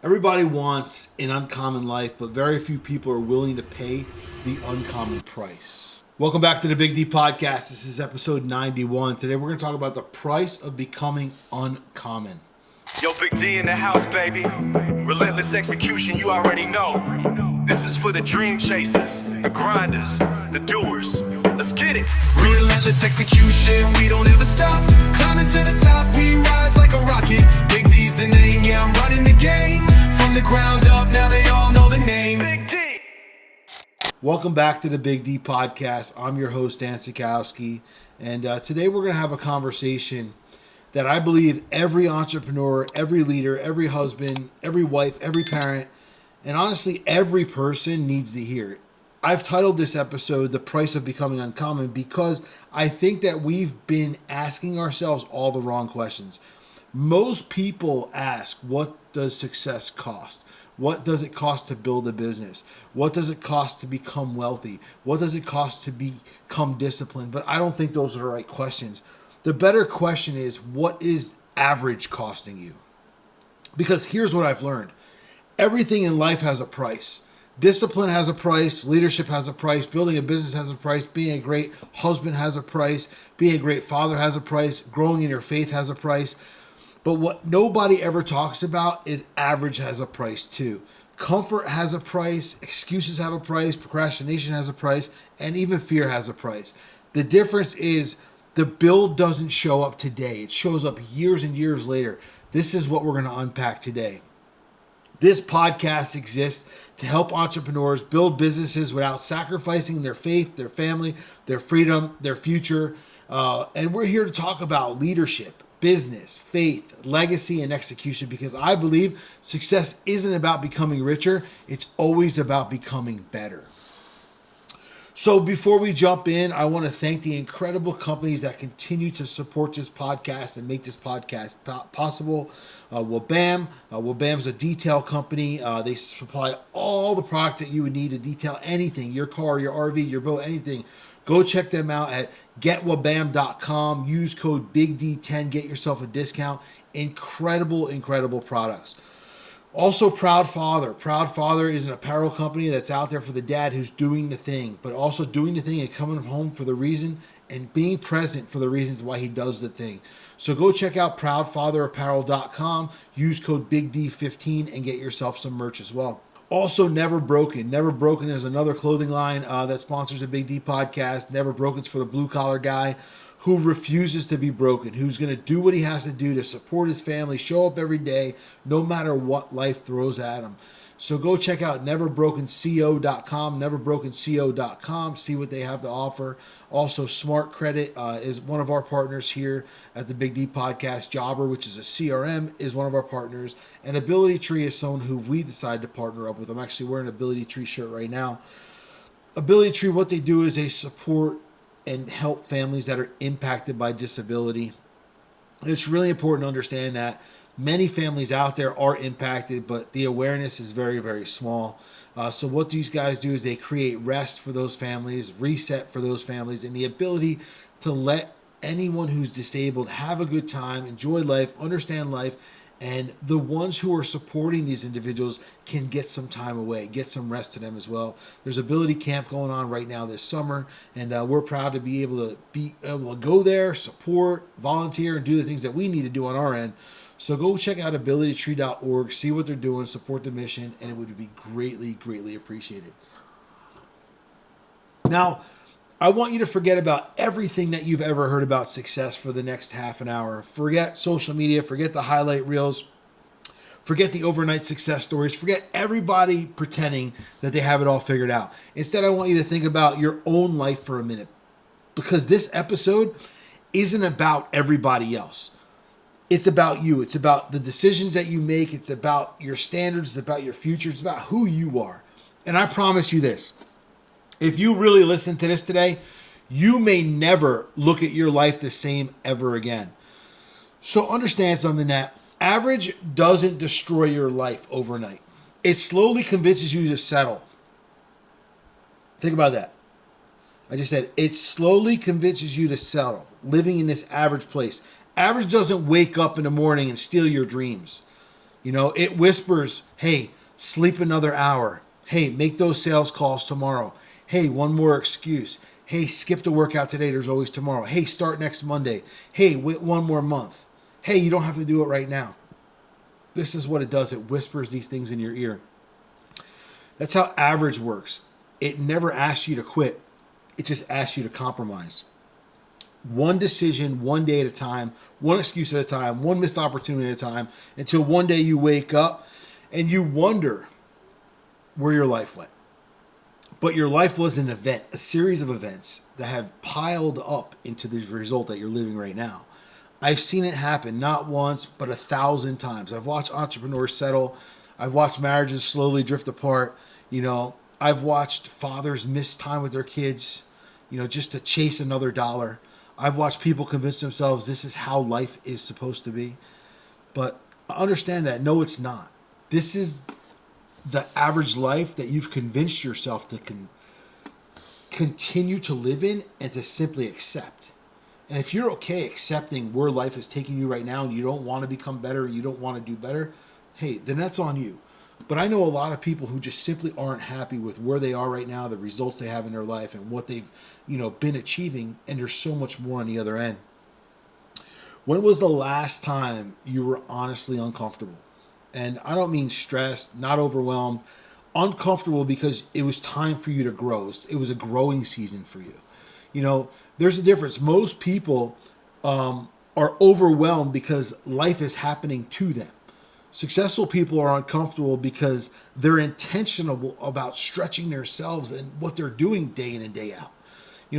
Everybody wants an uncommon life, but very few people are willing to pay the uncommon price. Welcome back to the Big D Podcast. This is episode 91. Today we're going to talk about the price of becoming uncommon. Yo, Big D in the house, baby. Relentless execution, you already know. This is for the dream chasers, the grinders, the doers. Let's get it. Relentless execution, we don't ever stop. Climbing to the top, we rise like a rocket. Big D's the name, yeah, I'm running the game. From the ground up, now they all know the name. Big D. Welcome back to the Big D Podcast. I'm your host, Dan Sachkowsky. And today we're going to have a conversation that I believe every entrepreneur, every leader, every husband, every wife, every parent, and honestly, every person needs to hear. I've titled this episode, The Price of Becoming Uncommon, because I think that we've been asking ourselves all the wrong questions. Most people ask, what does success cost? What does it cost to build a business? What does it cost to become wealthy? What does it cost to become disciplined? But I don't think those are the right questions. The better question is, what is average costing you? Because here's what I've learned. Everything in life has a price. Discipline has a price. Leadership has a price. Building a business has a price. Being a great husband has a price. Being a great father has a price. Growing in your faith has a price. But what nobody ever talks about is average has a price too. Comfort has a price. Excuses have a price. Procrastination has a price. And even fear has a price. The difference is the bill doesn't show up today. It shows up years and years later. This is what we're going to unpack today. This podcast exists to help entrepreneurs build businesses without sacrificing their faith, their family, their freedom, their future. And we're here to talk about leadership, business, faith, legacy, and execution, because I believe success isn't about becoming richer. It's always about becoming better. So before we jump in, I want to thank the incredible companies that continue to support this podcast and make this podcast possible. Wabam. Wabam's a detail company. They supply all the product that you would need to detail anything, your car, your RV, your boat, anything. Go check them out at getwabam.com. Use code BIGD10. Get yourself a discount. Incredible, incredible products. Also, Proud Father. Proud Father is an apparel company that's out there for the dad who's doing the thing, but also doing the thing and coming home for the reason and being present for the reasons why he does the thing. So go check out proudfatherapparel.com. Use code BIGD15 and get yourself some merch as well. Also, Never Broken. Never Broken is another clothing line that sponsors the Big D Podcast. Never Broken's for the blue-collar guy who refuses to be broken, who's going to do what he has to do to support his family, show up every day, no matter what life throws at him. So go check out neverbrokenco.com, neverbrokenco.com, see what they have to offer. Also, Smart Credit is one of our partners here at the Big D Podcast. Jobber, which is a CRM, is one of our partners. And Ability Tree is someone who we decided to partner up with. I'm actually wearing an Ability Tree shirt right now. Ability Tree, what they do is they support and help families that are impacted by disability. And it's really important to understand that many families out there are impacted, but the awareness is very, very small. So what these guys do is they create rest for those families, reset for those families, and the ability to let anyone who's disabled have a good time, enjoy life, understand life, and the ones who are supporting these individuals can get some time away, get some rest to them as well. There's Ability Camp going on right now this summer, and we're proud to be able to go there, support, volunteer, and do the things that we need to do on our end. So go check out abilitytree.org, see what they're doing, support the mission, and it would be greatly, greatly appreciated. Now, I want you to forget about everything that you've ever heard about success for the next half an hour. Forget social media, forget the highlight reels, forget the overnight success stories, forget everybody pretending that they have it all figured out. Instead, I want you to think about your own life for a minute, because this episode isn't about everybody else. It's about you. It's about the decisions that you make. It's about your standards. It's about your future. It's about who you are. And I promise you this. If you really listen to this today, you may never look at your life the same ever again. So understand something, that average doesn't destroy your life overnight. It slowly convinces you to settle. Think about that. I just said it slowly convinces you to settle, living in this average place. Average doesn't wake up in the morning and steal your dreams. It whispers, hey, sleep another hour. Hey, make those sales calls tomorrow. Hey, one more excuse. Hey, skip the workout today. There's always tomorrow. Hey, start next Monday. Hey, wait one more month. Hey, you don't have to do it right now. This is what it does. It whispers these things in your ear. That's how average works. It never asks you to quit. It just asks you to compromise. One decision, one day at a time, one excuse at a time, one missed opportunity at a time, until one day you wake up and you wonder where your life went. But your life was an event, a series of events that have piled up into the result that you're living right now. I've seen it happen not once, but 1,000 times. I've watched entrepreneurs settle. I've watched marriages slowly drift apart. I've watched fathers miss time with their kids, just to chase another dollar. I've watched people convince themselves this is how life is supposed to be. But understand that, no, it's not. This is the average life that you've convinced yourself to continue to live in and to simply accept. And if you're okay accepting where life is taking you right now and you don't want to become better, you don't want to do better, hey, then that's on you. But I know a lot of people who just simply aren't happy with where they are right now, the results they have in their life and what they've, been achieving, and there's so much more on the other end. When was the last time you were honestly uncomfortable? And I don't mean stressed, not overwhelmed, uncomfortable because it was time for you to grow. It was a growing season for you. There's a difference. Most people are overwhelmed because life is happening to them. Successful people are uncomfortable because they're intentional about stretching themselves and what they're doing day in and day out.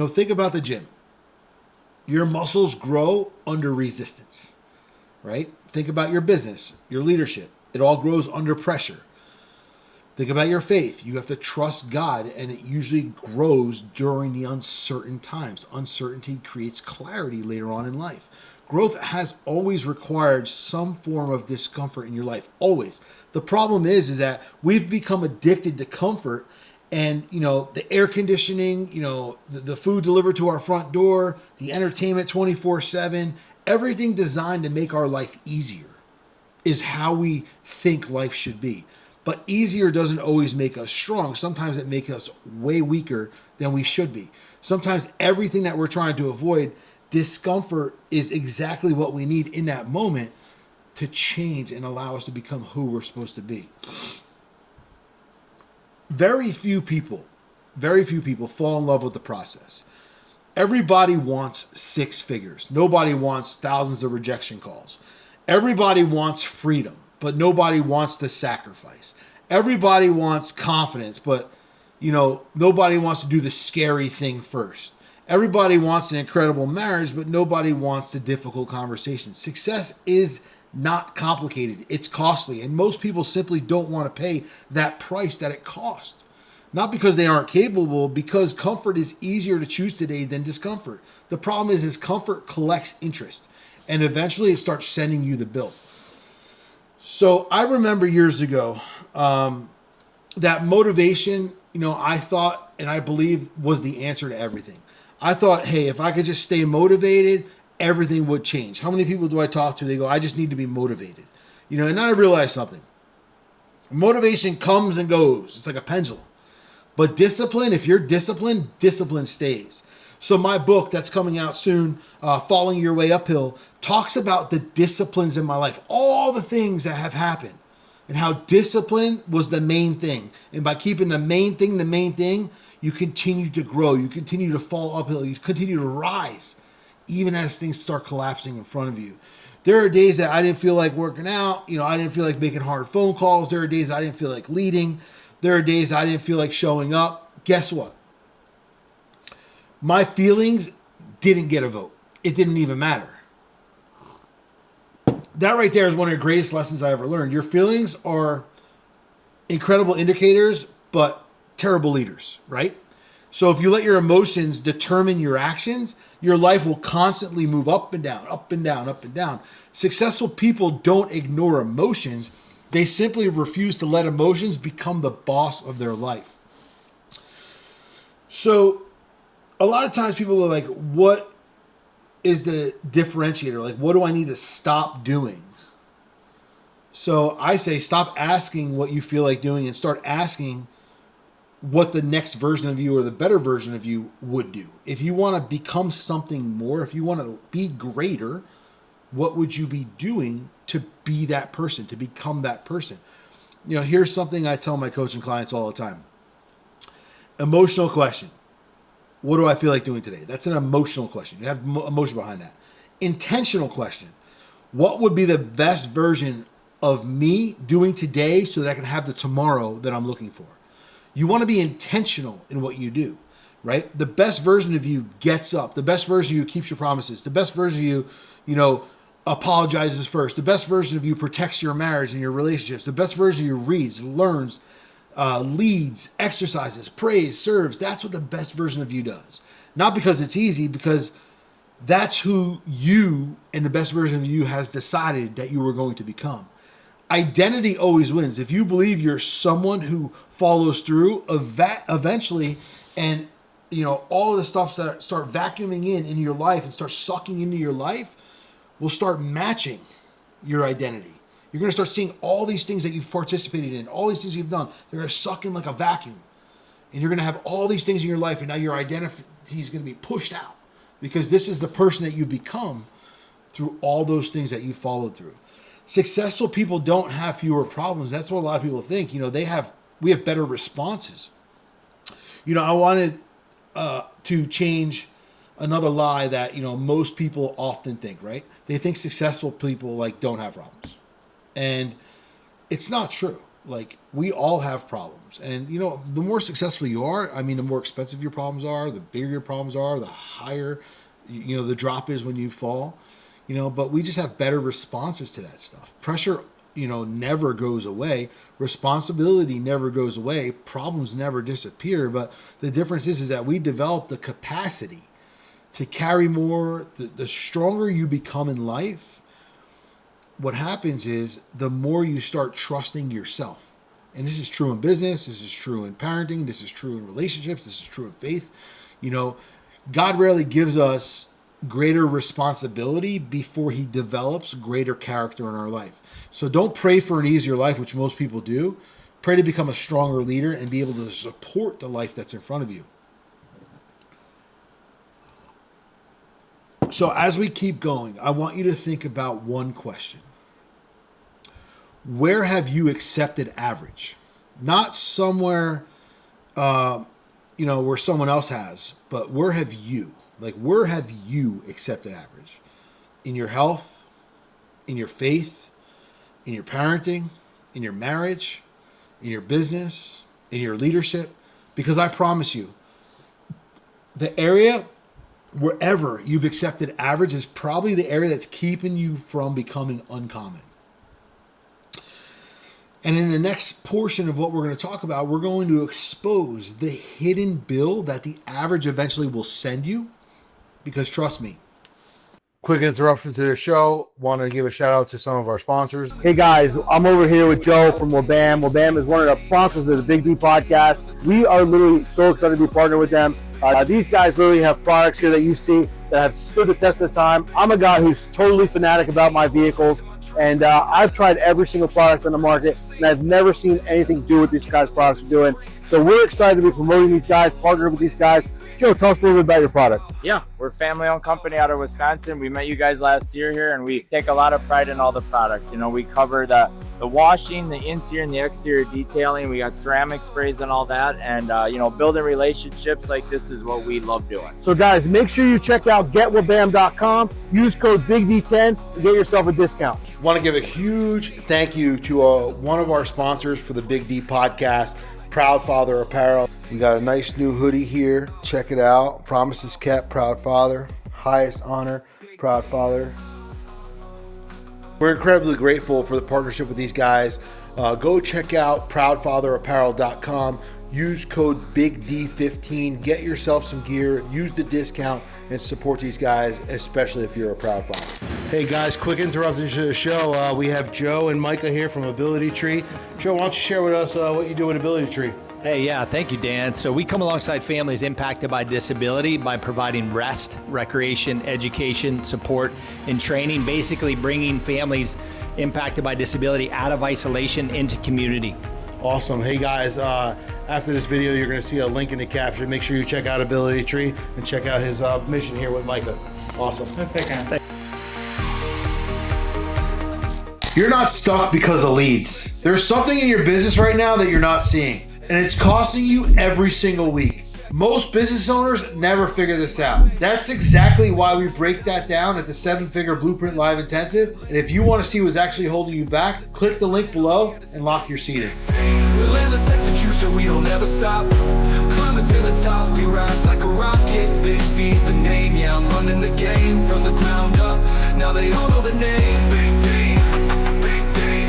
Think about the gym. Your muscles grow under resistance, right? Think about your business, your leadership. It all grows under pressure. Think about your faith. You have to trust God, and it usually grows during the uncertain times. Uncertainty creates clarity later on in life. Growth has always required some form of discomfort in your life, always. The problem is that we've become addicted to comfort, and the air conditioning, the food delivered to our front door, the entertainment 24/7, everything designed to make our life easier is how we think life should be. But easier doesn't always make us strong. Sometimes it makes us way weaker than we should be. Sometimes everything that we're trying to avoid, discomfort is exactly what we need in that moment to change and allow us to become who we're supposed to be. Very few people fall in love with the process. Everybody wants 6 figures. Nobody wants thousands of rejection calls. Everybody wants freedom, but nobody wants the sacrifice. Everybody wants confidence, but nobody wants to do the scary thing first. Everybody wants an incredible marriage, but nobody wants the difficult conversations. Success is not complicated. It's costly, and most people simply don't want to pay that price that it costs. Not because they aren't capable, because comfort is easier to choose today than discomfort. The problem is comfort collects interest, and eventually it starts sending you the bill. So I remember years ago that motivation, I thought and I believed was the answer to everything. I thought, hey, if I could just stay motivated, everything would change. How many people do I talk to? They go, I just need to be motivated. And then I realized something. Motivation comes and goes. It's like a pendulum. But discipline, if you're disciplined, discipline stays. So my book that's coming out soon, Falling Your Way Uphill, talks about the disciplines in my life, all the things that have happened, and how discipline was the main thing. And by keeping the main thing, you continue to grow, you continue to fall uphill, you continue to rise, even as things start collapsing in front of you. There are days that I didn't feel like working out, I didn't feel like making hard phone calls. There are days I didn't feel like leading. There are days I didn't feel like showing up. Guess what? My feelings didn't get a vote. It didn't even matter. That right there is one of the greatest lessons I ever learned. Your feelings are incredible indicators, but terrible leaders, right? So if you let your emotions determine your actions, your life will constantly move up and down, up and down, up and down. Successful people don't ignore emotions. They simply refuse to let emotions become the boss of their life. So a lot of times people go like, what is the differentiator? Like, what do I need to stop doing So I say stop asking what you feel like doing and start asking what the next version of you or the better version of you would do. If you want to become something more, if you want to be greater, what would you be doing to be that person, to become that person? Here's something I tell my coaching clients all the time. Emotional question. What do I feel like doing today? That's an emotional question. You have emotion behind that. Intentional question. What would be the best version of me doing today so that I can have the tomorrow that I'm looking for? You want to be intentional in what you do, right? The best version of you gets up. The best version of you keeps your promises. The best version of you, apologizes first. The best version of you protects your marriage and your relationships. The best version of you reads, learns, leads, exercises, prays, serves. That's what the best version of you does. Not because it's easy, because that's who you and the best version of you has decided that you were going to become. Identity always wins. If you believe you're someone who follows through, eventually, and all of the stuff that start vacuuming in your life and start sucking into your life will start matching your identity. You're going to start seeing all these things that you've participated in, all these things you've done. They're going to suck in like a vacuum. And you're going to have all these things in your life, and now your identity is going to be pushed out because this is the person that you become through all those things that you followed through. Successful people don't have fewer problems. That's what a lot of people think. We have better responses. I wanted to change another lie that, most people often think, right? They think successful people don't have problems. And it's not true. We all have problems. And, the more successful you are, the more expensive your problems are, the bigger your problems are, the higher, the drop is when you fall. But we just have better responses to that stuff. Pressure, never goes away. Responsibility never goes away. Problems never disappear. But the difference is that we develop the capacity to carry more. The stronger you become in life, what happens is the more you start trusting yourself. And this is true in business. This is true in parenting. This is true in relationships. This is true in faith. God rarely gives us greater responsibility before he develops greater character in our life. So don't pray for an easier life, which most people do. Pray to become a stronger leader and be able to support the life that's in front of you. So as we keep going, I want you to think about one question. Where have you accepted average? Not somewhere, where someone else has, but where have you? Where have you accepted average? In your health, in your faith, in your parenting, in your marriage, in your business, in your leadership? Because I promise you, the area wherever you've accepted average is probably the area that's keeping you from becoming uncommon. And in the next portion of what we're going to talk about, we're going to expose the hidden bill that the average eventually will send you. Because trust me. Quick interruption to the show. Want to give a shout out to some of our sponsors. Hey guys, I'm over here with Joe from Wabam. Wabam is one of the sponsors of the Big D podcast. We are literally so excited to be partnered with them. These guys literally have products here that you see that have stood the test of time. I'm a guy who's totally fanatic about my vehicles, and I've tried every single product on the market, and I've never seen anything do what these guys' products are doing. So we're excited to be promoting these guys, partnering with these guys. Joe, tell us a little bit about your product. Yeah, we're a family-owned company out of Wisconsin. We met you guys last year here, and we take a lot of pride in all the products. We cover the washing, the interior and the exterior detailing. We got ceramic sprays and all that. And, building relationships like this is what we love doing. So, guys, make sure you check out getwabam.com. Use code BIGD10 to get yourself a discount. Want to give a huge thank you to one of our sponsors for the Big D podcast, Proud Father Apparel. We got a nice new hoodie here. Check it out. Promises kept, Proud Father. Highest honor, Proud Father. We're incredibly grateful for the partnership with these guys. Go check out proudfatherapparel.com. Use code BIGD15. Get yourself some gear. Use the discount and support these guys, especially if you're a Proud Father. Hey guys, quick interruption to the show. We have Joe and Micah here from Ability Tree. Joe, why don't you share with us what you do at Ability Tree? Hey, yeah, thank you, Dan. So we come alongside families impacted by disability by providing rest, recreation, education, support, and training, basically bringing families impacted by disability out of isolation into community. Awesome. Hey guys, after this video, you're going to see a link in the caption. Make sure you check out Ability Tree and check out his mission here with Micah. Awesome. You're not stuck because of leads. There's something in your business right now that you're not seeing, and it's costing you every single week. Most business owners never figure this out. That's exactly why we break that down at the 7-Figure Blueprint Live Intensive. And if you want to see what's actually holding you back, click the link below and lock your seat in. Relentless execution, we don't ever stop. Climbing to the top, we rise like a rocket. Big D's the name, yeah, I'm running the game from the ground up. Now they all know the name, Big D, Big D.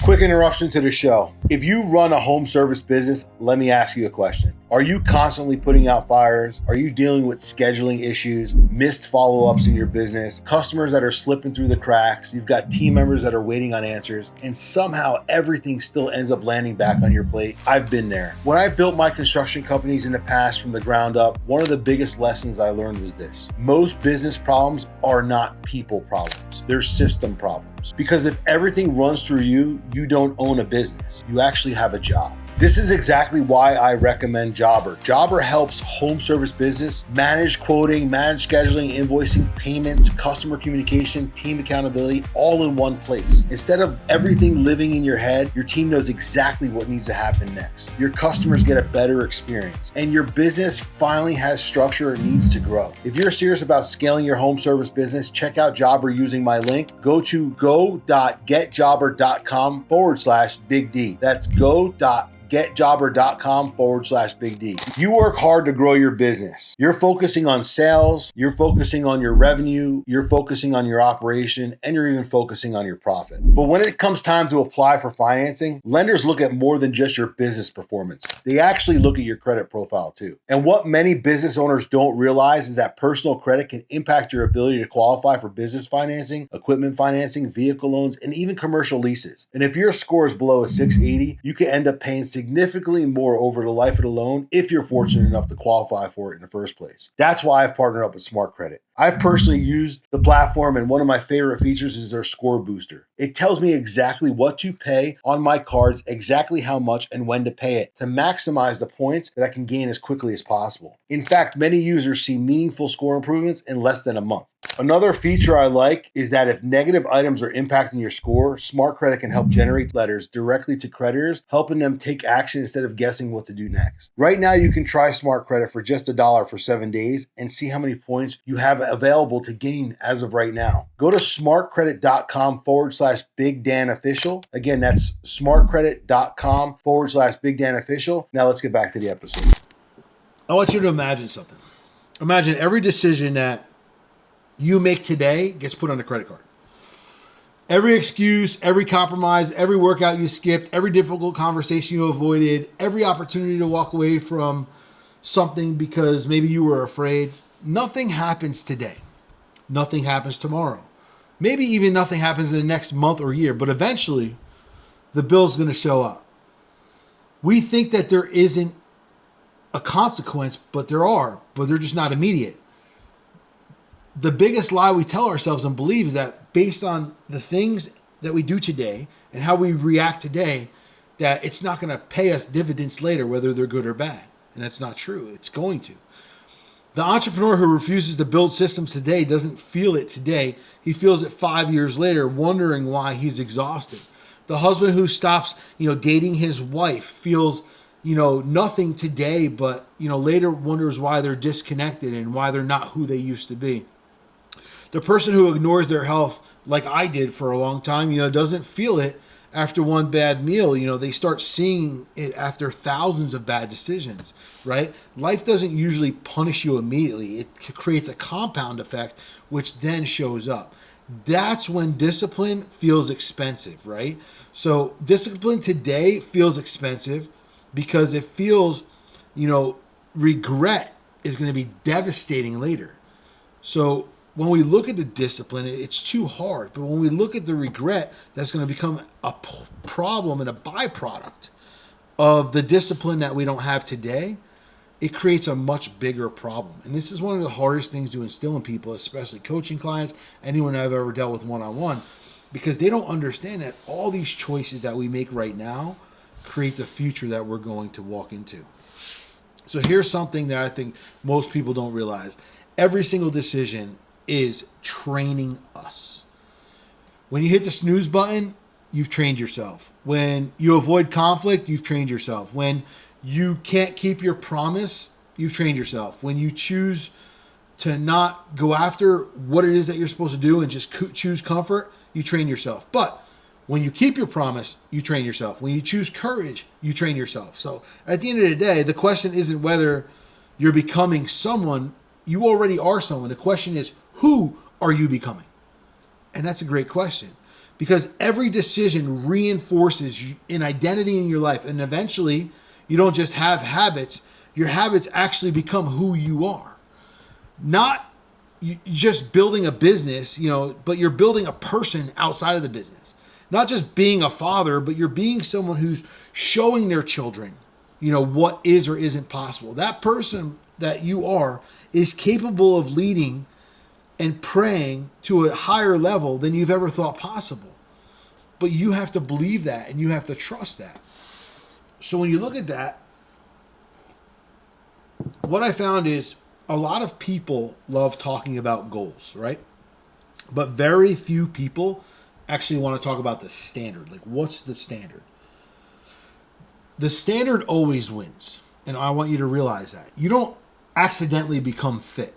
Quick interruption to the show. If you run a home service business, let me ask you a question. Are you constantly putting out fires? Are you dealing with scheduling issues, missed follow-ups in your business, customers that are slipping through the cracks, you've got team members that are waiting on answers, and somehow everything still ends up landing back on your plate? I've been there. When I built my construction companies in the past from the ground up, one of the biggest lessons I learned was this. Most business problems are not people problems. They're system problems. Because if everything runs through you, you don't own a business. You actually have a job. This is exactly why I recommend Jobber. Jobber helps home service business manage quoting, manage scheduling, invoicing, payments, customer communication, team accountability, all in one place. Instead of everything living in your head, your team knows exactly what needs to happen next. Your customers get a better experience, and your business finally has structure it needs to grow. If you're serious about scaling your home service business, check out Jobber using my link. Go to go.getjobber.com/Big D. That's go.getjobber.com/Big D. You work hard to grow your business. You're focusing on sales, you're focusing on your revenue, you're focusing on your operation, and you're even focusing on your profit. But when it comes time to apply for financing, lenders look at more than just your business performance. They actually look at your credit profile too. And what many business owners don't realize is that personal credit can impact your ability to qualify for business financing, equipment financing, vehicle loans, and even commercial leases. And if your score is below a 680, you can end up paying significantly more over the life of the loan if you're fortunate enough to qualify for it in the first place. That's why I've partnered up with Smart Credit. I've personally used the platform, and one of my favorite features is their score booster. It tells me exactly what to pay on my cards, exactly how much and when to pay it to maximize the points that I can gain as quickly as possible. In fact, many users see meaningful score improvements in less than a month. Another feature I like is that if negative items are impacting your score, Smart Credit can help generate letters directly to creditors, helping them take action instead of guessing what to do next. Right now, you can try Smart Credit for just $1 for 7 days and see how many points you have available to gain as of right now. Go to smartcredit.com/Big Dan Official. Again, that's smartcredit.com/Big Dan Official. Now let's get back to the episode. I want you to imagine something. Imagine every decision that you make today gets put on a credit card. Every excuse, every compromise, every workout you skipped, every difficult conversation you avoided, every opportunity to walk away from something because maybe you were afraid, nothing happens today. Nothing happens tomorrow. Maybe even nothing happens in the next month or year, but eventually the bill's going to show up. We think that there isn't a consequence, but there are, but they're just not immediate. The biggest lie we tell ourselves and believe is that based on the things that we do today and how we react today, that it's not going to pay us dividends later, whether they're good or bad. And that's not true. It's going to. The entrepreneur who refuses to build systems today doesn't feel it today. He feels it 5 years later, wondering why he's exhausted. The husband who stops, dating his wife feels, nothing today, but, later wonders why they're disconnected and why they're not who they used to be. The person who ignores their health, like I did for a long time, doesn't feel it after one bad meal. They start seeing it after thousands of bad decisions, right? Life doesn't usually punish you immediately. It creates a compound effect, which then shows up. That's when discipline feels expensive, right? So discipline today feels expensive because it feels, regret is going to be devastating later. So when we look at the discipline, it's too hard. But when we look at the regret, that's going to become a problem and a byproduct of the discipline that we don't have today. It creates a much bigger problem. And this is one of the hardest things to instill in people, especially coaching clients, anyone I've ever dealt with one-on-one, because they don't understand that all these choices that we make right now create the future that we're going to walk into. So here's something that I think most people don't realize. Every single decision is training us. When you hit the snooze button, you've trained yourself. When you avoid conflict, you've trained yourself. When you can't keep your promise, you've trained yourself. When you choose to not go after what it is that you're supposed to do and just choose comfort, you train yourself. But when you keep your promise, you train yourself. When you choose courage, you train yourself. So at the end of the day, the question isn't whether you're becoming someone. You already are someone. The question is, who are you becoming? And that's a great question, because every decision reinforces an identity in your life. And eventually, you don't just have habits. Your habits actually become who you are. Not just building a business, but you're building a person outside of the business. Not just being a father, but you're being someone who's showing their children, what is or isn't possible. That person that you are is capable of leading and praying to a higher level than you've ever thought possible. But you have to believe that, and you have to trust that. So when you look at that, what I found is a lot of people love talking about goals, right? But very few people actually want to talk about the standard. Like, what's the standard? The standard always wins. And I want you to realize that. You don't accidentally become fit.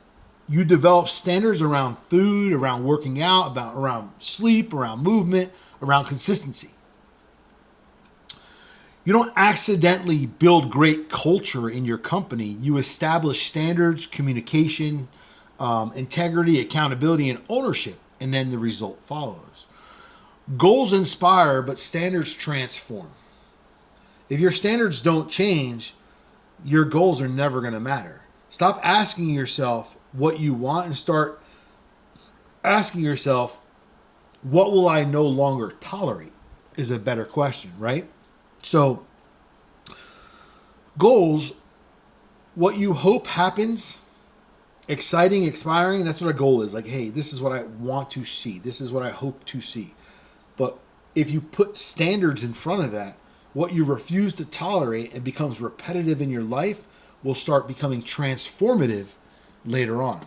You develop standards around food, around working out, around sleep, around movement, around consistency. You don't accidentally build great culture in your company. You establish standards, communication, integrity, accountability, and ownership, and then the result follows. Goals inspire, but standards transform. If your standards don't change, your goals are never going to matter. Stop asking yourself what you want and start asking yourself, what will I no longer tolerate? Is a better question, right? So, goals, what you hope happens, exciting, expiring, that's what a goal is. Like, hey, this is what I want to see. This is what I hope to see. But if you put standards in front of that, what you refuse to tolerate and becomes repetitive in your life will start becoming transformative later on.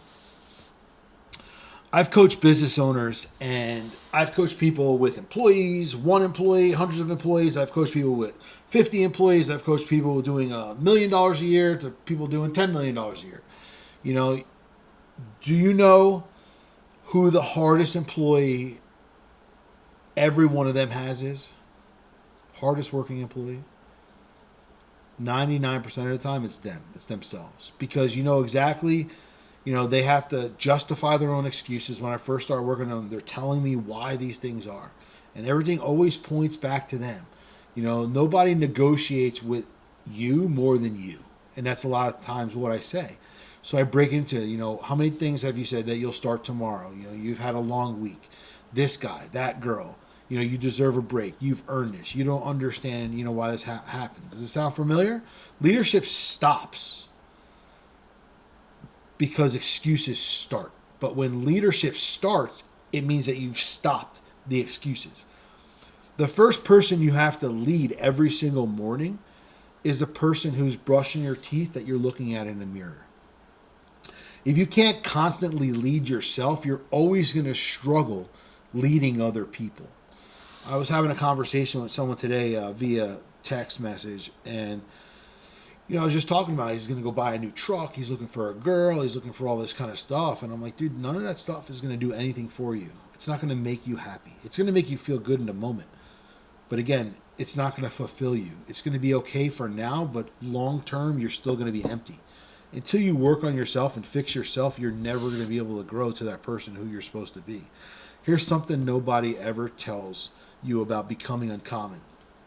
I've coached business owners, and I've coached people with employees, one employee, hundreds of employees. I've coached people with 50 employees. I've coached people doing $1 million a year to people doing $10 million a year. Do you know who the hardest employee every one of them is? Hardest working employee? 99% of the time, it's them. It's themselves. Because exactly, they have to justify their own excuses. When I first started working on them, they're telling me why these things are. And everything always points back to them. Nobody negotiates with you more than you. And that's a lot of times what I say. So I break into, how many things have you said that you'll start tomorrow? You've had a long week. This guy, that girl. You deserve a break. You've earned this. You don't understand, why this happens. Does it sound familiar? Leadership stops because excuses start. But when leadership starts, it means that you've stopped the excuses. The first person you have to lead every single morning is the person who's brushing your teeth that you're looking at in the mirror. If you can't constantly lead yourself, you're always going to struggle leading other people. I was having a conversation with someone today via text message, and I was just talking about he's going to go buy a new truck. He's looking for a girl. He's looking for all this kind of stuff. And I'm like, dude, none of that stuff is going to do anything for you. It's not going to make you happy. It's going to make you feel good in the moment. But again, it's not going to fulfill you. It's going to be okay for now, but long term, you're still going to be empty. Until you work on yourself and fix yourself, you're never going to be able to grow to that person who you're supposed to be. Here's something nobody ever tells you about becoming uncommon.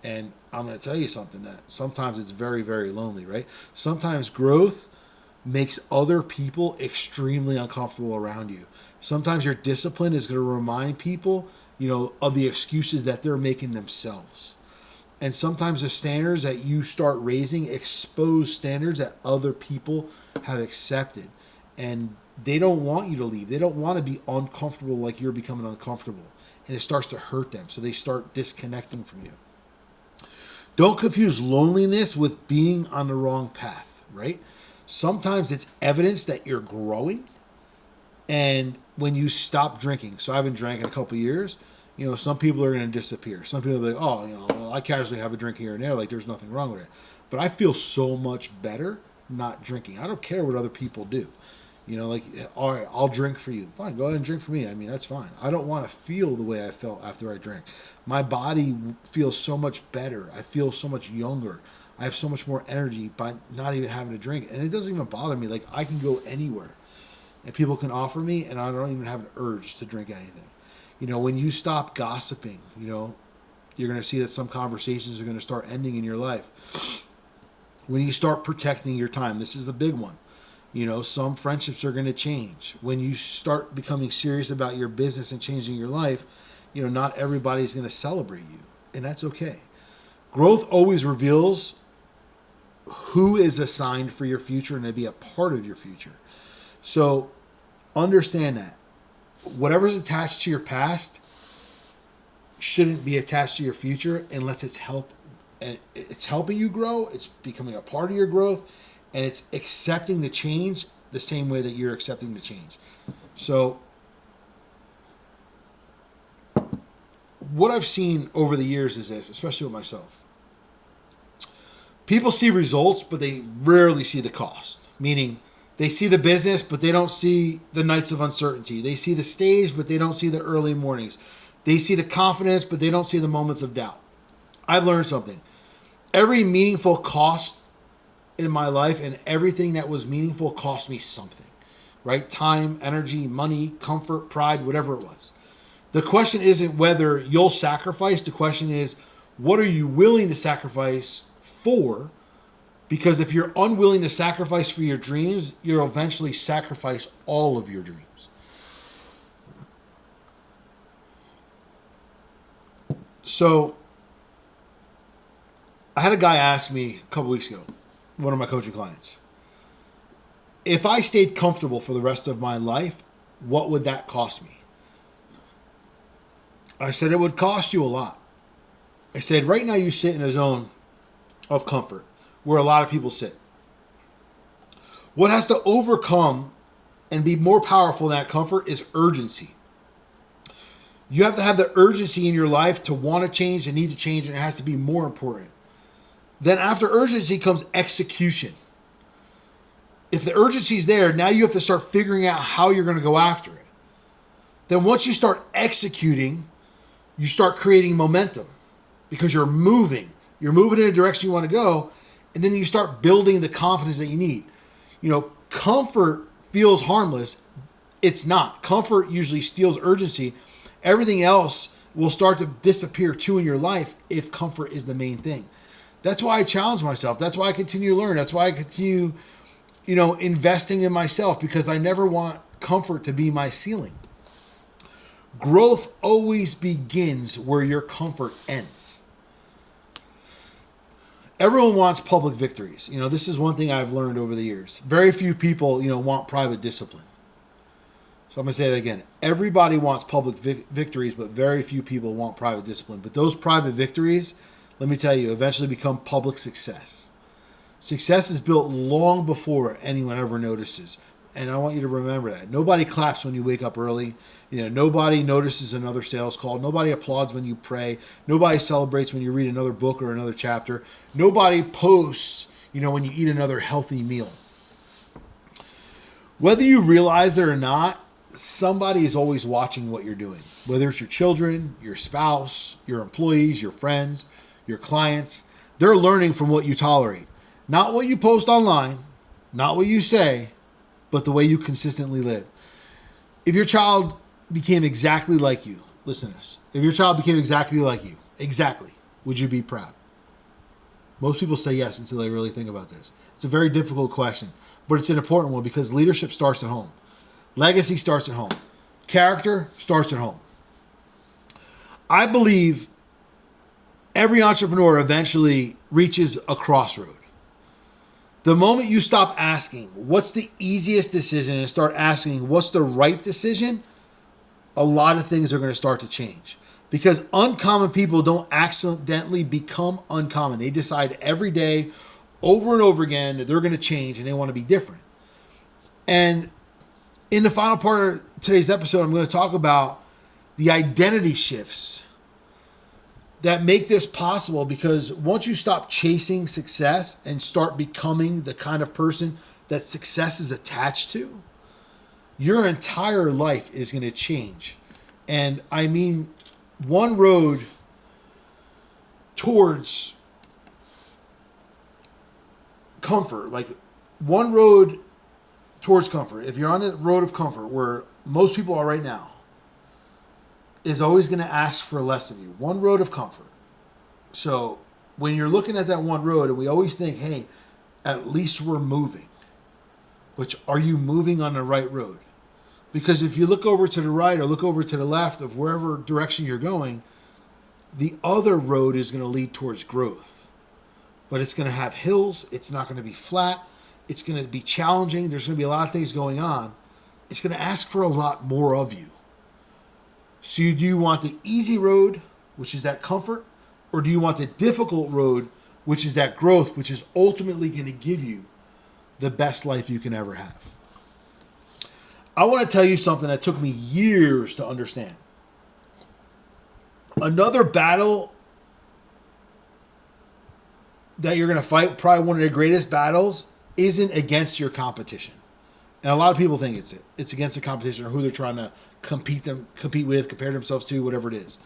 And I'm going to tell you something that sometimes it's very, very lonely, right? Sometimes growth makes other people extremely uncomfortable around you. Sometimes your discipline is going to remind people, of the excuses that they're making themselves. And sometimes the standards that you start raising expose standards that other people have accepted. And they don't want you to leave. They don't want to be uncomfortable like you're becoming uncomfortable. And it starts to hurt them. So they start disconnecting from you. Don't confuse loneliness with being on the wrong path, right? Sometimes it's evidence that you're growing. And when you stop drinking, so I haven't drank in a couple of years, some people are going to disappear. Some people are like, oh, well, I casually have a drink here and there. Like, there's nothing wrong with it. But I feel so much better not drinking. I don't care what other people do. Like, all right, I'll drink for you. Fine, go ahead and drink for me. I mean, that's fine. I don't want to feel the way I felt after I drank. My body feels so much better. I feel so much younger. I have so much more energy by not even having to drink. And it doesn't even bother me. Like, I can go anywhere. And people can offer me, and I don't even have an urge to drink anything. When you stop gossiping, you're going to see that some conversations are going to start ending in your life. When you start protecting your time, this is a big one. Some friendships are going to change. When you start becoming serious about your business and changing your life, not everybody's going to celebrate you, and that's okay. Growth always reveals who is assigned for your future and to be a part of your future. So understand that whatever's attached to your past shouldn't be attached to your future unless it's helping you grow, it's becoming a part of your growth, and it's accepting the change the same way that you're accepting the change. So what I've seen over the years is this, especially with myself. People see results, but they rarely see the cost. Meaning, they see the business, but they don't see the nights of uncertainty. They see the stage, but they don't see the early mornings. They see the confidence, but they don't see the moments of doubt. I've learned something. Every meaningful cost in my life and everything that was meaningful cost me something, right? Time, energy, money, comfort, pride, whatever it was. The question isn't whether you'll sacrifice. The question is, what are you willing to sacrifice for? Because if you're unwilling to sacrifice for your dreams, you'll eventually sacrifice all of your dreams. So I had a guy ask me a couple weeks ago, one of my coaching clients, if I stayed comfortable for the rest of my life, what would that cost me? I said, it would cost you a lot. I said, right now you sit in a zone of comfort where a lot of people sit. What has to overcome and be more powerful than that comfort is urgency. You have to have the urgency in your life to want to change and need to change, and it has to be more important. Then after urgency comes execution. If the urgency is there, now you have to start figuring out how you're going to go after it. Then once you start executing, you start creating momentum because you're moving. You're moving in a direction you want to go, and then you start building the confidence that you need. Comfort feels harmless. It's not. Comfort usually steals urgency. Everything else will start to disappear too in your life if comfort is the main thing. That's why I challenge myself. That's why I continue to learn. That's why I continue, investing in myself, because I never want comfort to be my ceiling. Growth always begins where your comfort ends. Everyone wants public victories. This is one thing I've learned over the years. Very few people, want private discipline. So I'm going to say that again. Everybody wants public victories, but very few people want private discipline. But those private victories, let me tell you, eventually become public success. Success is built long before anyone ever notices. And I want you to remember that. Nobody claps when you wake up early. Nobody notices another sales call. Nobody applauds when you pray. Nobody celebrates when you read another book or another chapter. Nobody posts, when you eat another healthy meal. Whether you realize it or not, somebody is always watching what you're doing. Whether it's your children, your spouse, your employees, your friends, your clients, they're learning from what you tolerate. Not what you post online, not what you say, but the way you consistently live. If your child became exactly like you, listen to this. If your child became exactly like you, would you be proud? Most people say yes until they really think about this. It's a very difficult question, but it's an important one because leadership starts at home. Legacy starts at home. Character starts at home. I believe every entrepreneur eventually reaches a crossroad. The moment you stop asking, what's the easiest decision, and start asking, what's the right decision, a lot of things are going to start to change. Because uncommon people don't accidentally become uncommon. They decide every day, over and over again, that they're going to change and they want to be different. And in the final part of today's episode, I'm going to talk about the identity shifts that make this possible, because once you stop chasing success and start becoming the kind of person that success is attached to, your entire life is going to change. And I mean, one road towards comfort, like one road towards comfort, if you're on the road of comfort where most people are right now, is always going to ask for less of you. One road of comfort. So when you're looking at that one road, and we always think, hey, at least we're moving. But are you moving on the right road? Because if you look over to the right or look over to the left of wherever direction you're going, the other road is going to lead towards growth. But it's going to have hills. It's not going to be flat. It's going to be challenging. There's going to be a lot of things going on. It's going to ask for a lot more of you. So do you want the easy road, which is that comfort, or do you want the difficult road, which is that growth, which is ultimately going to give you the best life you can ever have? I want to tell you something that took me years to understand. Another battle that you're going to fight, probably one of the greatest battles, isn't against your competition. And a lot of people think it's against the competition or who they're trying to compete with, compare themselves to, whatever it is.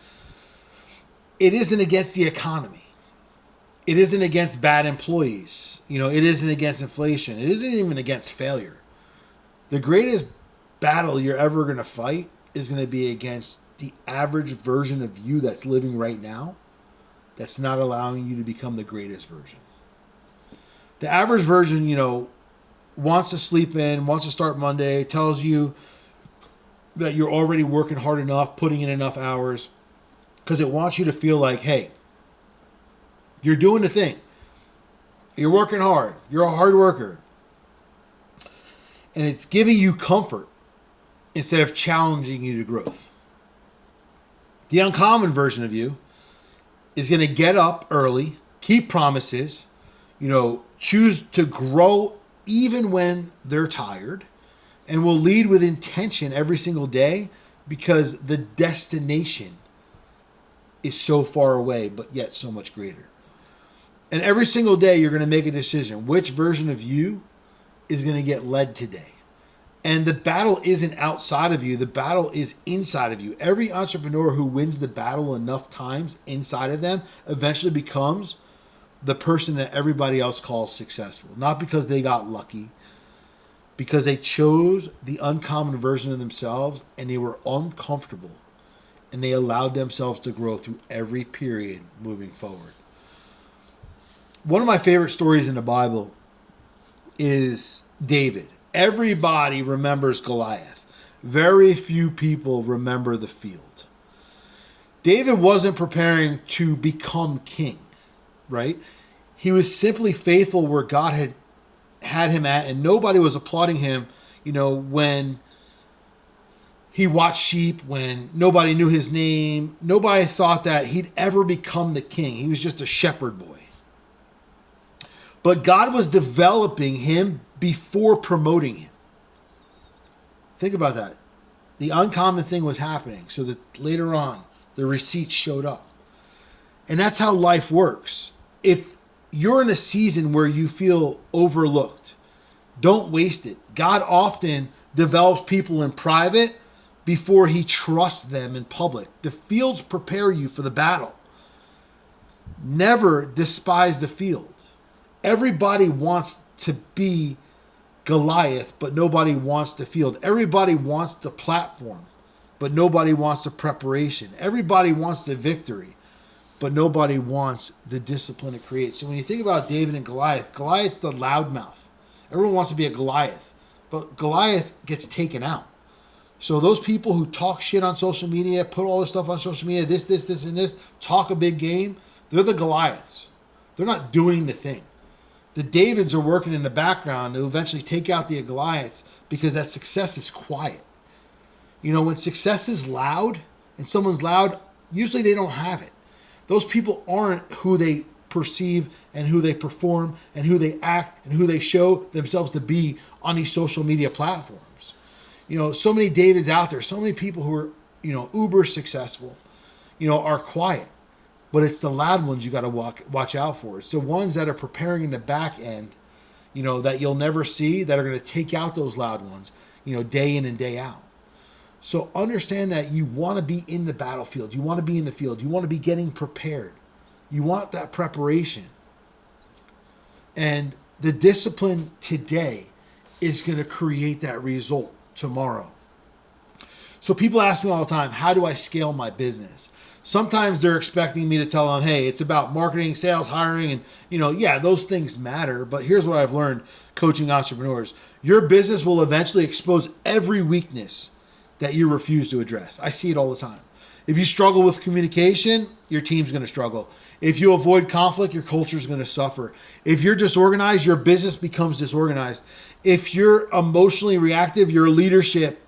It isn't against the economy. It isn't against bad employees. It isn't against inflation. It isn't even against failure. The greatest battle you're ever going to fight is going to be against the average version of you that's living right now, that's not allowing you to become the greatest version. The average version, wants to sleep in, wants to start Monday, tells you that you're already working hard enough, putting in enough hours, because it wants you to feel like, hey, you're doing the thing. You're working hard. You're a hard worker. And it's giving you comfort instead of challenging you to growth. The uncommon version of you is going to get up early, keep promises, choose to grow even when they're tired, and will lead with intention every single day because the destination is so far away, but yet so much greater. And every single day you're going to make a decision. Which version of you is going to get led today? And the battle isn't outside of you. The battle is inside of you. Every entrepreneur who wins the battle enough times inside of them eventually becomes the person that everybody else calls successful. Not because they got lucky, because they chose the uncommon version of themselves and they were uncomfortable and they allowed themselves to grow through every period moving forward. One of my favorite stories in the Bible is David. Everybody remembers Goliath. Very few people remember the field. David wasn't preparing to become king, right? He was simply faithful where God had him at, and nobody was applauding him, when he watched sheep, when nobody knew his name. Nobody thought that he'd ever become the king. He was just a shepherd boy. But God was developing him before promoting him. Think about that. The uncommon thing was happening so that later on the receipts showed up. And that's how life works. If you're in a season where you feel overlooked, don't waste it. God often develops people in private before he trusts them in public. The fields prepare you for the battle. Never despise the field. Everybody wants to be Goliath, but nobody wants the field. Everybody wants the platform, but nobody wants the preparation. Everybody wants the victory, but nobody wants the discipline it creates. So when you think about David and Goliath, Goliath's the loudmouth. Everyone wants to be a Goliath, but Goliath gets taken out. So those people who talk shit on social media, put all this stuff on social media, this, and this, talk a big game, they're the Goliaths. They're not doing the thing. The Davids are working in the background to eventually take out the Goliaths because that success is quiet. You know, when success is loud and someone's loud, usually they don't have it. Those people aren't who they perceive and who they perform and who they act and who they show themselves to be on these social media platforms. You know, so many Davids out there, so many people who are, you know, uber successful, you know, are quiet. But it's the loud ones you got to watch out for. It's the ones that are preparing in the back end, you know, that you'll never see, that are going to take out those loud ones, you know, day in and day out. So understand that you want to be in the battlefield. You want to be in the field. You want to be getting prepared. You want that preparation. And the discipline today is going to create that result tomorrow. So people ask me all the time, how do I scale my business? Sometimes they're expecting me to tell them, hey, it's about marketing, sales, hiring, and, you know, yeah, those things matter. But here's what I've learned coaching entrepreneurs. Your business will eventually expose every weakness that you refuse to address. I see it all the time. If you struggle with communication, your team's going to struggle. If you avoid conflict, your culture is going to suffer. If you're disorganized, your business becomes disorganized. If you're emotionally reactive, your leadership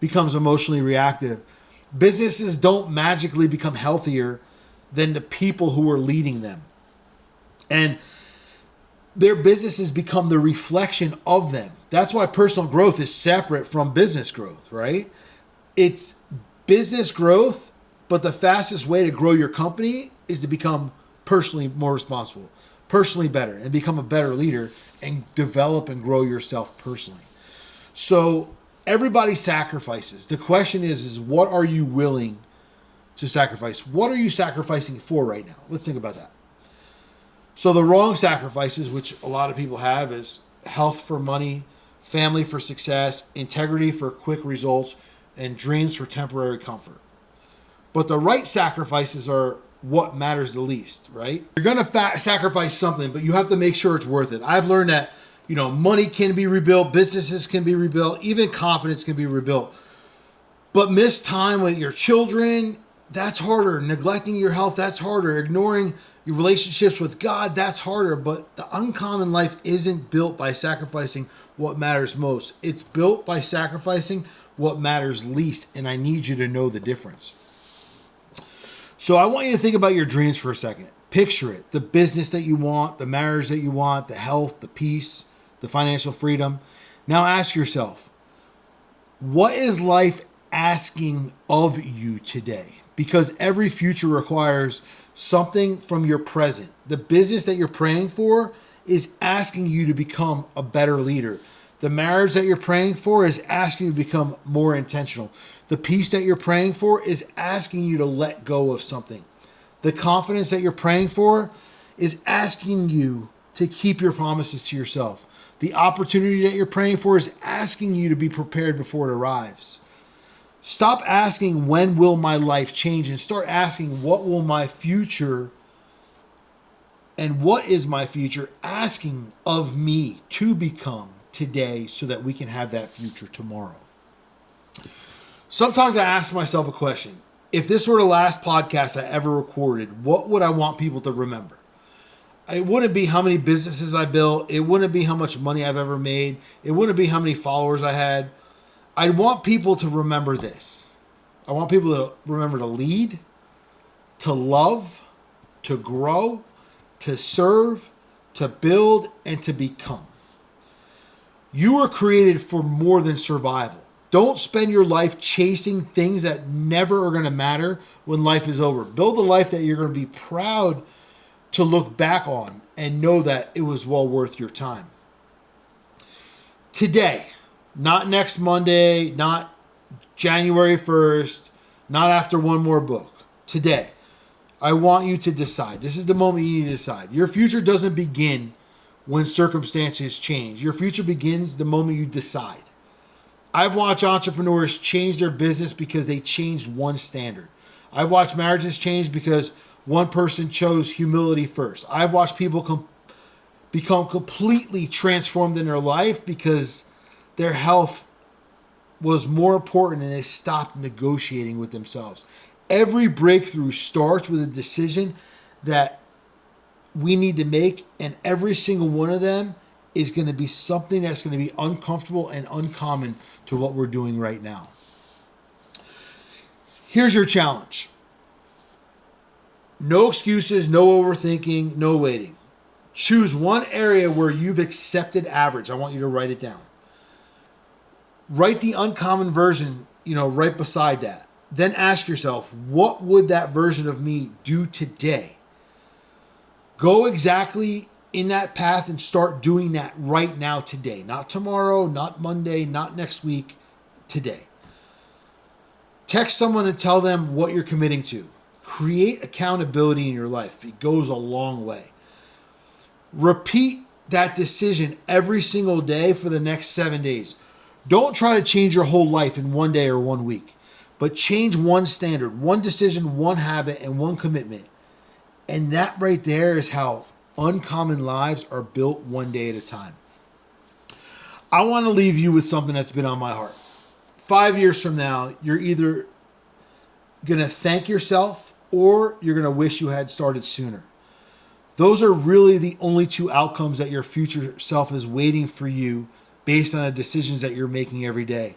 becomes emotionally reactive. Businesses don't magically become healthier than the people who are leading them. And their businesses become the reflection of them. That's why personal growth is separate from business growth, right? It's business growth, but the fastest way to grow your company is to become personally more responsible, personally better, and become a better leader and develop and grow yourself personally. So everybody sacrifices. The question is what are you willing to sacrifice? What are you sacrificing for right now? Let's think about that. So the wrong sacrifices, which a lot of people have, is health for money, family for success, integrity for quick results, and dreams for temporary comfort. But the right sacrifices are what matters the least, right? You're going to sacrifice something, but you have to make sure it's worth it. I've learned that, you know, money can be rebuilt, businesses can be rebuilt, even confidence can be rebuilt. But missed time with your children, that's harder. Neglecting your health, that's harder. Ignoring your relationships with God, that's harder. But the uncommon life isn't built by sacrificing what matters most. It's built by sacrificing what matters least. And I need you to know the difference. So I want you to think about your dreams for a second. Picture it. The business that you want, the marriage that you want, the health, the peace, the financial freedom. Now ask yourself, what is life asking of you today? Because every future requires something from your present. The business that you're praying for is asking you to become a better leader. The marriage that you're praying for is asking you to become more intentional. The peace that you're praying for is asking you to let go of something. The confidence that you're praying for is asking you to keep your promises to yourself. The opportunity that you're praying for is asking you to be prepared before it arrives. Stop asking, when will my life change? And start asking, what will my future and what is my future asking of me to become today so that we can have that future tomorrow? Sometimes I ask myself a question. If this were the last podcast I ever recorded, what would I want people to remember? It wouldn't be how many businesses I built. It wouldn't be how much money I've ever made. It wouldn't be how many followers I had. I want people to remember this. I want people to remember to lead, to love, to grow, to serve, to build, and to become. You were created for more than survival. Don't spend your life chasing things that never are going to matter when life is over. Build a life that you're going to be proud to look back on and know that it was well worth your time. Today, not next Monday, not January 1st, not after one more book. Today, I want you to decide. This is the moment you need to decide. Your future doesn't begin when circumstances change. Your future begins the moment you decide. I've watched entrepreneurs change their business because they changed one standard. I've watched marriages change because one person chose humility first. I've watched people become completely transformed in their life because their health was more important and they stopped negotiating with themselves. Every breakthrough starts with a decision that we need to make, and every single one of them is going to be something that's going to be uncomfortable and uncommon to what we're doing right now. Here's your challenge. No excuses, no overthinking, no waiting. Choose one area where you've accepted average. I want you to write it down. Write the uncommon version, right beside that. Then ask yourself, what would that version of me do today? Go exactly in that path and start doing that right now today. Not tomorrow, not Monday, not next week, today. Text someone and tell them what you're committing to. Create accountability in your life. It goes a long way. Repeat that decision every single day for the next 7 days. Don't try to change your whole life in 1 day or 1 week, but change one standard, one decision, one habit, and one commitment. And that right there is how uncommon lives are built one day at a time. I want to leave you with something that's been on my heart. 5 years from now, you're either going to thank yourself or you're going to wish you had started sooner. Those are really the only two outcomes that your future self is waiting for you based on the decisions that you're making every day.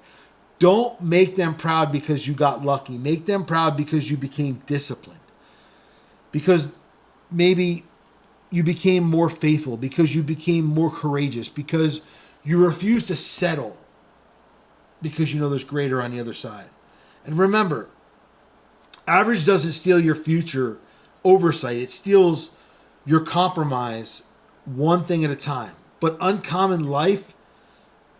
Don't make them proud because you got lucky. Make them proud because you became disciplined. Because maybe you became more faithful, because you became more courageous, because you refuse to settle because you know there's greater on the other side. And remember, average doesn't steal your future oversight. It steals your compromise one thing at a time. But uncommon life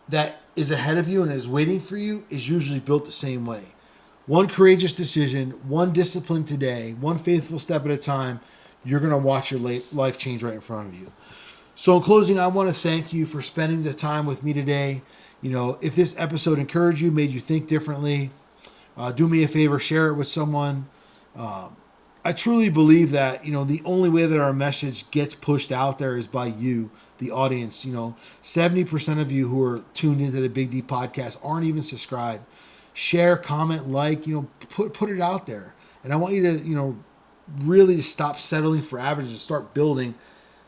that is ahead of you and is waiting for you is usually built the same way. One courageous decision, one discipline today, one faithful step at a time, you're going to watch your life change right in front of you. So in closing, I want to thank you for spending the time with me today. If this episode encouraged you, made you think differently, do me a favor, share it with someone. I truly believe that, the only way that our message gets pushed out there is by you, the audience. 70% of you who are tuned into the Big D podcast aren't even subscribed. Share, comment, like, put it out there. And I want you to, really just stop settling for average and start building,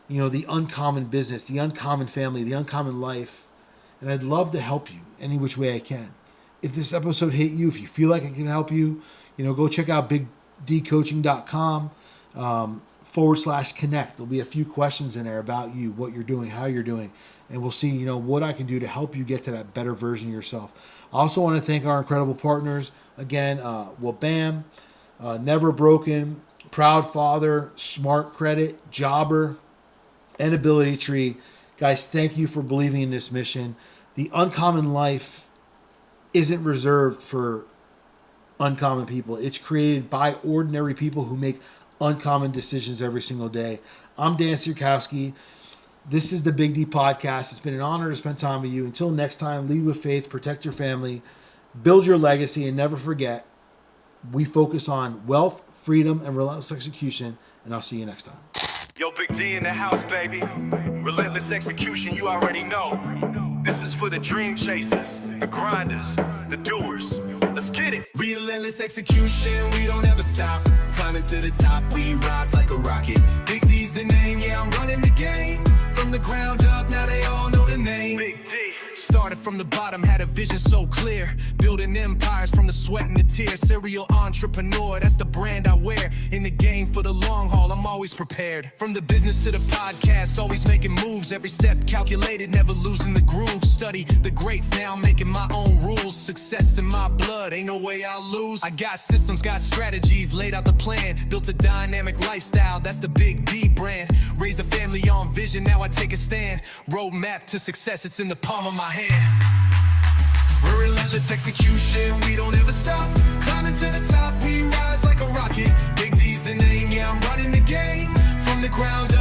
the uncommon business, the uncommon family, the uncommon life. And I'd love to help you any which way I can. If this episode hit you, if you feel like it can help you, go check out bigdcoaching.com /connect. There'll be a few questions in there about you, what you're doing, how you're doing, and we'll see, what I can do to help you get to that better version of yourself. I also want to thank our incredible partners. Again, Wabam, Never Broken, Proud Father, Smart Credit, Jobber, and Ability Tree. Guys, thank you for believing in this mission. The uncommon life isn't reserved for uncommon people. It's created by ordinary people who make uncommon decisions every single day. I'm Dan Sachkowsky. This is the Big D Podcast. It's been an honor to spend time with you. Until next time, lead with faith, protect your family, build your legacy, and never forget, we focus on wealth, freedom, and relentless execution. And I'll see you next time. Yo, Big D in the house, baby. Relentless execution, you already know. This is for the dream chasers, the grinders, the doers. Let's get it. Relentless execution, we don't ever stop. Climbing to the top, we rise like a rocket. Big D's the name, yeah, I'm running the game. From the ground up, now they all know the name. Big D. Started from the bottom, had a vision so clear. Building empires from the sweat and the tears. Serial entrepreneur, that's the brand I wear. In the game for the long haul, I'm always prepared. From the business to the podcast, always making moves. Every step calculated, never losing the groove. Study the greats, now I'm making my own rules. Success in my blood, ain't no way I'll lose. I got systems, got strategies, laid out the plan. Built a dynamic lifestyle, that's the Big D brand. Raised a family on vision, now I take a stand. Roadmap to success, it's in the palm of my hand. We're relentless execution, we don't ever stop. Climbing to the top, we rise like a rocket. Big D's the name, yeah, I'm running the game. From the ground up.